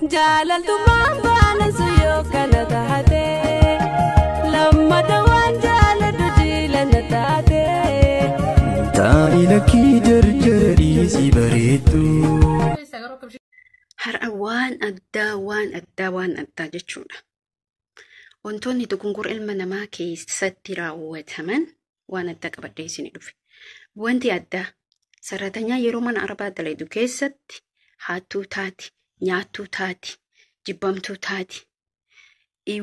جاللت ما بانس يوكنا تحتي لما دوان جالد جيلنا تحتي تايلكي جرجري سيبريتو هر waan addaa jechuudha. Wantoonni dogongoraa ilma namaa keessatti raawwataman waan adda qabadhee isin dhufe. Wanti addaa saratanyaa yeroo mana arbaa dalaydu keessatti haattuu taati, nyaattuu taati, jibbamtuu taati.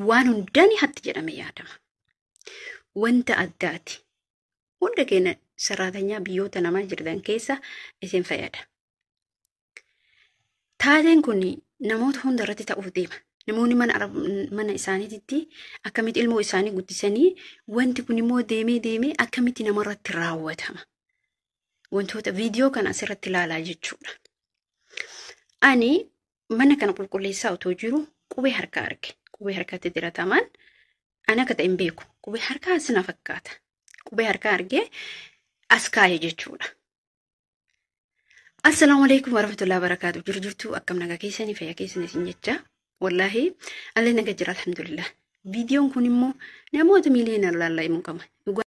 Waan hundani hatti jedhame yaadama. Wanta addaati. Hunda keenya saratanyaa biyyoota namaa jirtan keessa isin fayyada. Taateen kun namoota hunda irratti ta'uuf deema. Namoonni mana isaaniitti akkamitti ilmoo isaanii guddisanii wanti kun immoo deemee akkamitti nama irratti raawwatama. Wantoota viidiyoo kana asirratti ilaalaa jechuudha. Ani mana kana qulqulleessaa otoo jiru qubee harkaa arge. Qubee harkaatti dirataman ani akka ta'e hin beeku. Qubee harkaa asina fakkaata. Qubee harkaa argee as kaa'e jechuudha. Assalamu alaikum warahmatullahi wabarakatuh. Jirtu akkam nagaa keessanii fayyaa keessanii isin jecha. Wallahi alle nagaa jira alhamdulillah. Viidiyoon kun immoo namoota miliyoona lallaa immoo qaba.